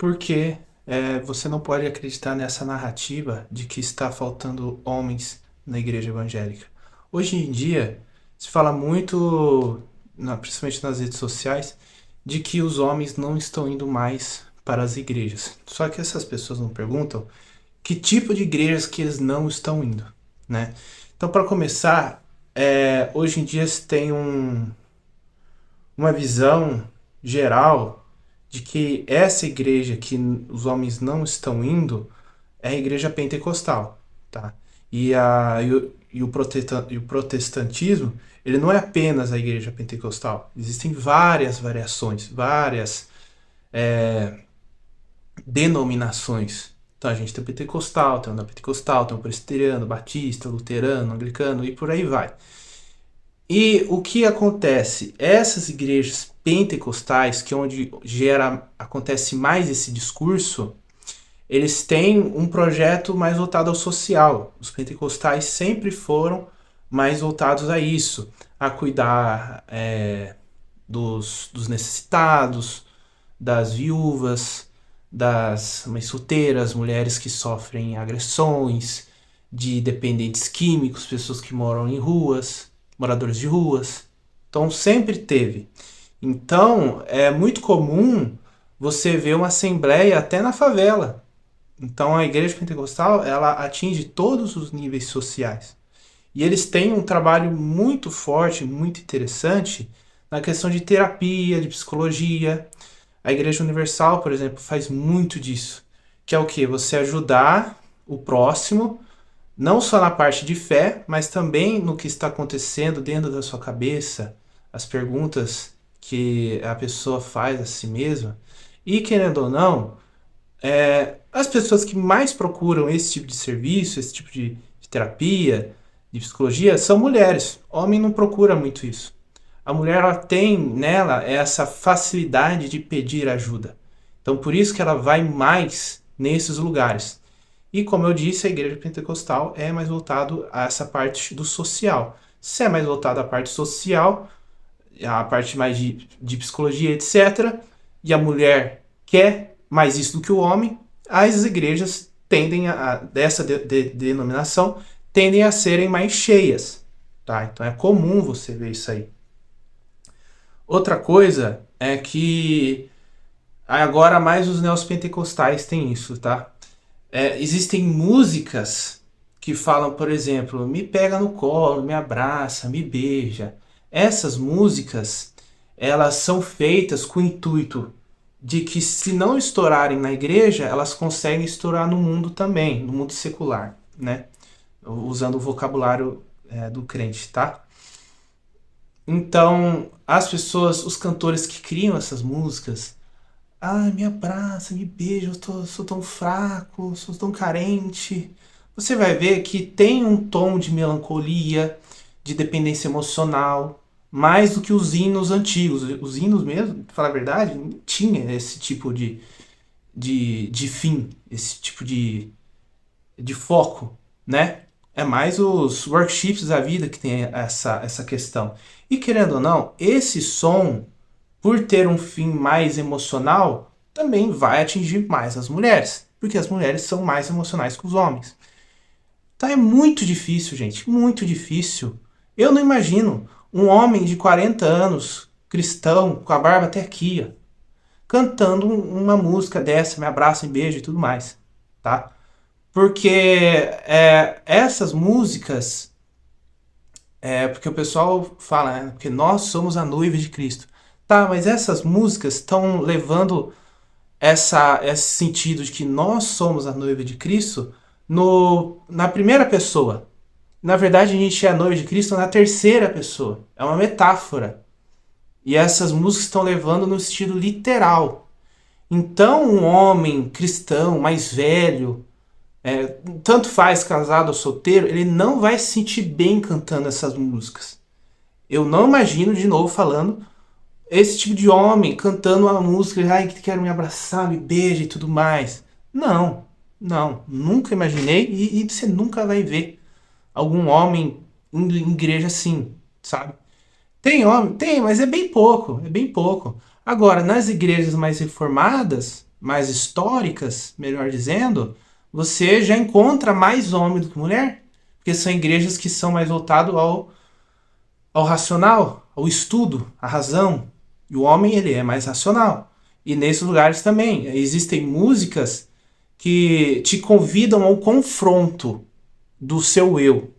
porque você não pode acreditar nessa narrativa de que está faltando homens na igreja evangélica. Hoje em dia, se fala muito, principalmente nas redes sociais, de que os homens não estão indo mais para as igrejas. Só que essas pessoas não perguntam que tipo de igrejas que eles não estão indo, né? Então, para começar, hoje em dia se tem uma visão geral de que essa igreja que os homens não estão indo é a igreja pentecostal, tá? E o protestantismo, ele não é apenas a igreja pentecostal. Existem várias variações, várias denominações. Então a gente tem o pentecostal, tem o não pentecostal, tem o presbiteriano, batista, luterano, anglicano e por aí vai. E o que acontece? Essas igrejas pentecostais, que é onde acontece mais esse discurso, eles têm um projeto mais voltado ao social. Os pentecostais sempre foram mais voltados a isso, a cuidar dos necessitados, das viúvas, das mães solteiras, mulheres que sofrem agressões, de dependentes químicos, pessoas que moram em ruas, moradores de ruas. Então sempre teve. Então é muito comum você ver uma assembleia até na favela. Então a igreja pentecostal, ela atinge todos os níveis sociais. E eles têm um trabalho muito forte, muito interessante na questão de terapia, de psicologia. A Igreja Universal, por exemplo, faz muito disso. Que é o quê? Você ajudar o próximo, não só na parte de fé, mas também no que está acontecendo dentro da sua cabeça, as perguntas que a pessoa faz a si mesma. E querendo ou não, as pessoas que mais procuram esse tipo de serviço, esse tipo de terapia, de psicologia, são mulheres. Homem não procura muito isso. A mulher, ela tem nela essa facilidade de pedir ajuda. Então por isso que ela vai mais nesses lugares. E como eu disse, a igreja pentecostal é mais voltado a essa parte do social. Se é mais voltado à parte social, a parte mais de psicologia, etc., e a mulher quer mais isso do que o homem, as igrejas tendem dessa denominação, tendem a serem mais cheias. Tá? Então é comum você ver isso aí. Outra coisa é que agora mais os neopentecostais têm isso, tá? Existem músicas que falam, por exemplo, me pega no colo, me abraça, me beija. Essas músicas, elas são feitas com o intuito de que se não estourarem na igreja, elas conseguem estourar no mundo também, no mundo secular, né? Usando o vocabulário do crente, tá? Então, as pessoas, os cantores que criam essas músicas, ai, me abraça, me beija, sou tão fraco, sou tão carente. Você vai ver que tem um tom de melancolia, de dependência emocional, mais do que os hinos antigos. Os hinos mesmo, pra falar a verdade, não tinha esse tipo de fim, esse tipo de foco, né? É mais os workshops da vida que tem essa questão. E querendo ou não, esse som, por ter um fim mais emocional, também vai atingir mais as mulheres. Porque as mulheres são mais emocionais que os homens. Então é muito difícil, gente. Muito difícil. Eu não imagino um homem de 40 anos, cristão, com a barba até aqui, ó, cantando uma música dessa, me abraça, me beija e tudo mais. Tá? Porque essas músicas, porque o pessoal fala, né? Porque nós somos a noiva de Cristo. Tá, mas essas músicas estão levando esse sentido de que nós somos a noiva de Cristo na primeira pessoa. Na verdade, a gente é a noiva de Cristo na terceira pessoa. É uma metáfora. E essas músicas estão levando no sentido literal. Então, um homem cristão mais velho, tanto faz casado ou solteiro, ele não vai se sentir bem cantando essas músicas. Eu não imagino, de novo falando, esse tipo de homem cantando uma música, ai, que quero me abraçar, me beija e tudo mais. Não, não, nunca imaginei e você nunca vai ver algum homem indo em igreja assim, sabe? Tem homem? Tem, mas é bem pouco, é bem pouco. Agora, nas igrejas mais reformadas, mais históricas, melhor dizendo, você já encontra mais homem do que mulher, porque são igrejas que são mais voltadas ao racional, ao estudo, à razão. E o homem, ele é mais racional. E nesses lugares também existem músicas que te convidam ao confronto do seu eu.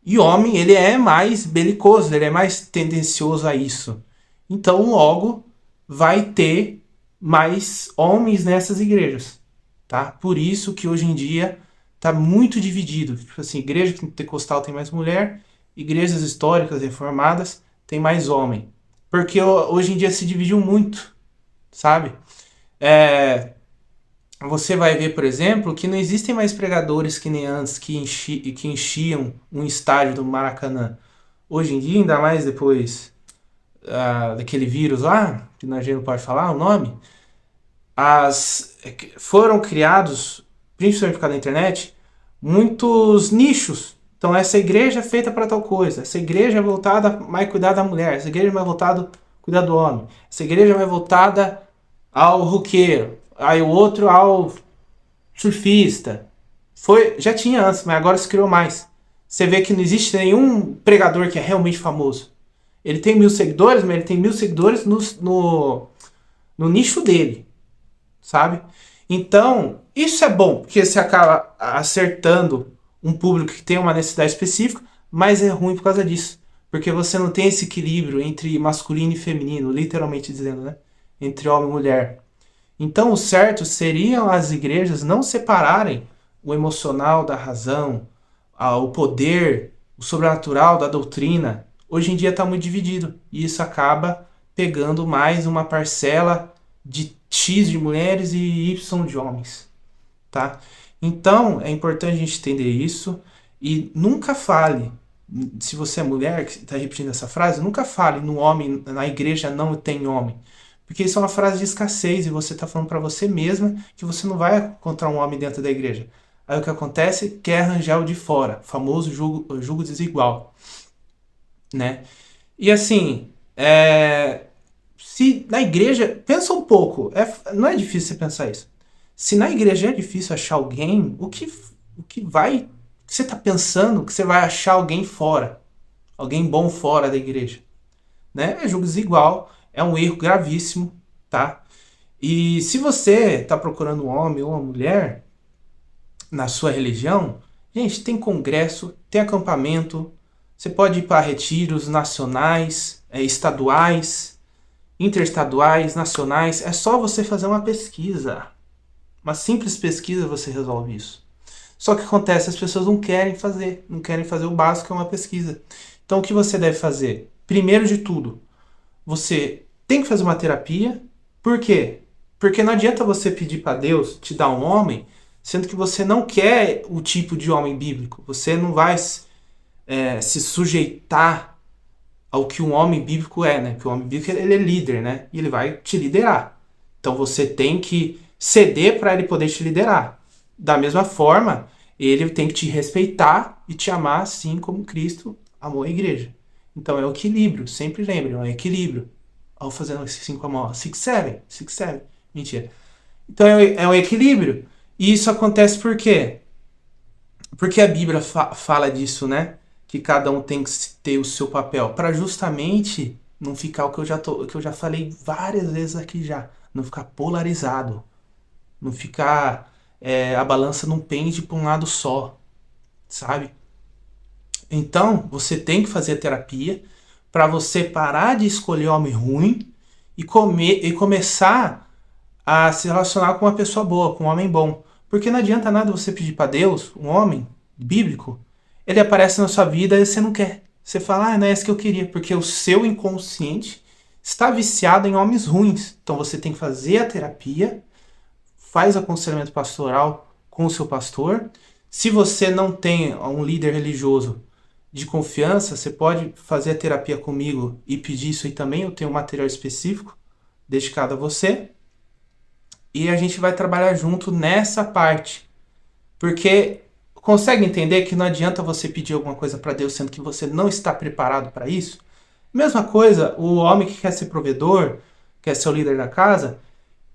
E o homem, ele é mais belicoso, ele é mais tendencioso a isso. Então, logo, vai ter mais homens nessas igrejas, tá? Por isso que hoje em dia tá muito dividido. Tipo assim, igreja pentecostal tem mais mulher, igrejas históricas reformadas tem mais homem. Porque hoje em dia se dividiu muito, sabe? Você vai ver, por exemplo, que não existem mais pregadores que nem antes, que enchiam um estádio do Maracanã. Hoje em dia, ainda mais depois daquele vírus lá, que a gente não pode falar o nome, foram criados, principalmente por causa da internet, muitos nichos. Então, essa igreja é feita para tal coisa, essa igreja é voltada a mais cuidar da mulher, essa igreja é mais voltada a cuidar do homem, essa igreja é mais voltada ao roqueiro, aí o outro ao surfista. Já tinha antes, mas agora se criou mais. Você vê que não existe nenhum pregador que é realmente famoso. Ele tem 1.000 seguidores, mas ele tem 1.000 seguidores no nicho dele, sabe? Então, isso é bom, porque você acaba acertando um público que tem uma necessidade específica, mas é ruim por causa disso. Porque você não tem esse equilíbrio entre masculino e feminino, literalmente dizendo, né? Entre homem e mulher. Então, o certo seriam as igrejas não separarem o emocional da razão, o poder, o sobrenatural da doutrina. Hoje em dia está muito dividido. E isso acaba pegando mais uma parcela de X de mulheres e Y de homens. Tá? Então, é importante a gente entender isso. E nunca fale, se você é mulher, que está repetindo essa frase, nunca fale no homem, na igreja não tem homem. Porque isso é uma frase de escassez e você está falando para você mesma que você não vai encontrar um homem dentro da igreja. Aí o que acontece? Quer arranjar o de fora, famoso julgo desigual. Né? E assim, se na igreja, pensa um pouco, não é difícil você pensar isso. Se na igreja é difícil achar alguém, o que você está pensando que você vai achar alguém fora, alguém bom fora da igreja? Né? É julgo desigual. É um erro gravíssimo, tá? E se você está procurando um homem ou uma mulher na sua religião, gente, tem congresso, tem acampamento, você pode ir para retiros nacionais, estaduais, interestaduais, nacionais. É só você fazer uma pesquisa. Uma simples pesquisa você resolve isso. Só que acontece, as pessoas não querem fazer o básico, que é uma pesquisa. Então o que você deve fazer? Primeiro de tudo, você tem que fazer uma terapia. Por quê? Porque não adianta você pedir para Deus te dar um homem, sendo que você não quer o tipo de homem bíblico. Você não vai se sujeitar ao que um homem bíblico é, né? Porque o homem bíblico ele é líder, né? E ele vai te liderar. Então você tem que ceder para ele poder te liderar. Da mesma forma, ele tem que te respeitar e te amar assim como Cristo amou a igreja. Então é o equilíbrio, sempre lembre, é um equilíbrio. Ao fazendo assim com a mão, 6-7. Mentira. Então é um equilíbrio. E isso acontece por quê? Porque a Bíblia fala disso, né? Que cada um tem que ter o seu papel. Para justamente não ficar o que eu já falei várias vezes aqui já. Não ficar polarizado. Não ficar a balança não pende para um lado só. Sabe? Então, você tem que fazer terapia para você parar de escolher homem ruim e começar a se relacionar com uma pessoa boa, com um homem bom. Porque não adianta nada você pedir para Deus, um homem bíblico, ele aparece na sua vida e você não quer. Você fala, não é esse que eu queria, porque o seu inconsciente está viciado em homens ruins. Então você tem que fazer a terapia, faz aconselhamento pastoral com o seu pastor. Se você não tem um líder religioso de confiança, você pode fazer a terapia comigo e pedir isso aí também. Eu tenho um material específico dedicado a você. E a gente vai trabalhar junto nessa parte. Porque consegue entender que não adianta você pedir alguma coisa para Deus sendo que você não está preparado para isso? Mesma coisa, o homem que quer ser provedor, quer ser o líder da casa,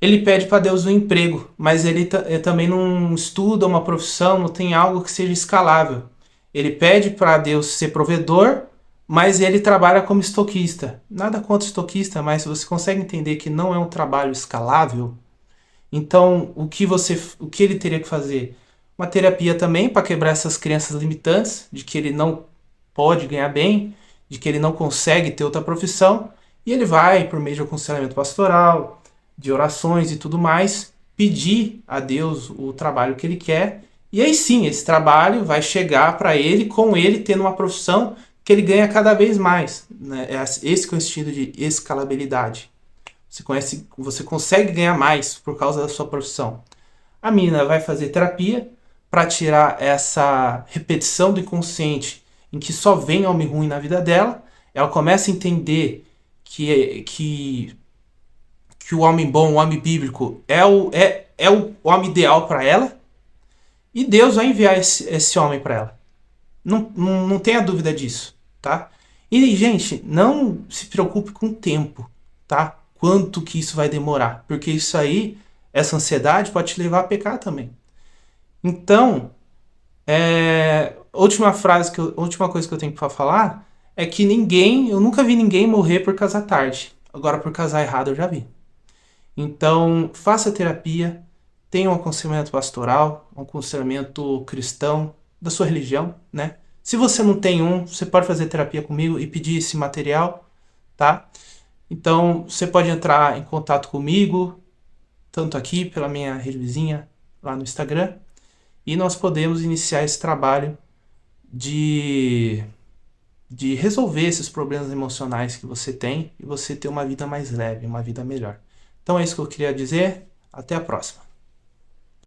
ele pede para Deus um emprego, mas ele também não estuda uma profissão, não tem algo que seja escalável. Ele pede para Deus ser provedor, mas ele trabalha como estoquista. Nada contra estoquista, mas você consegue entender que não é um trabalho escalável? Então, o que ele teria que fazer? Uma terapia também para quebrar essas crenças limitantes de que ele não pode ganhar bem, de que ele não consegue ter outra profissão, e ele vai, por meio de aconselhamento pastoral, de orações e tudo mais, pedir a Deus o trabalho que ele quer, e aí sim, esse trabalho vai chegar para ele, com ele tendo uma profissão que ele ganha cada vez mais. Né? Esse que é o sentido de escalabilidade. Você consegue ganhar mais por causa da sua profissão. A menina vai fazer terapia para tirar essa repetição do inconsciente em que só vem homem ruim na vida dela. Ela começa a entender que o homem bom, o homem bíblico, é o homem ideal para ela. E Deus vai enviar esse homem para ela. Não tenha dúvida disso, tá? E, gente, não se preocupe com o tempo, tá? Quanto que isso vai demorar. Porque isso aí, essa ansiedade pode te levar a pecar também. Então, última coisa que eu tenho para falar é que eu nunca vi ninguém morrer por casar tarde. Agora, por casar errado, eu já vi. Então, faça terapia, tenha um aconselhamento pastoral, um aconselhamento cristão da sua religião, né? Se você não tem você pode fazer terapia comigo e pedir esse material, tá? Então, você pode entrar em contato comigo, tanto aqui pela minha rede vizinha, lá no Instagram, e nós podemos iniciar esse trabalho de resolver esses problemas emocionais que você tem e você ter uma vida mais leve, uma vida melhor. Então é isso que eu queria dizer. Até a próxima.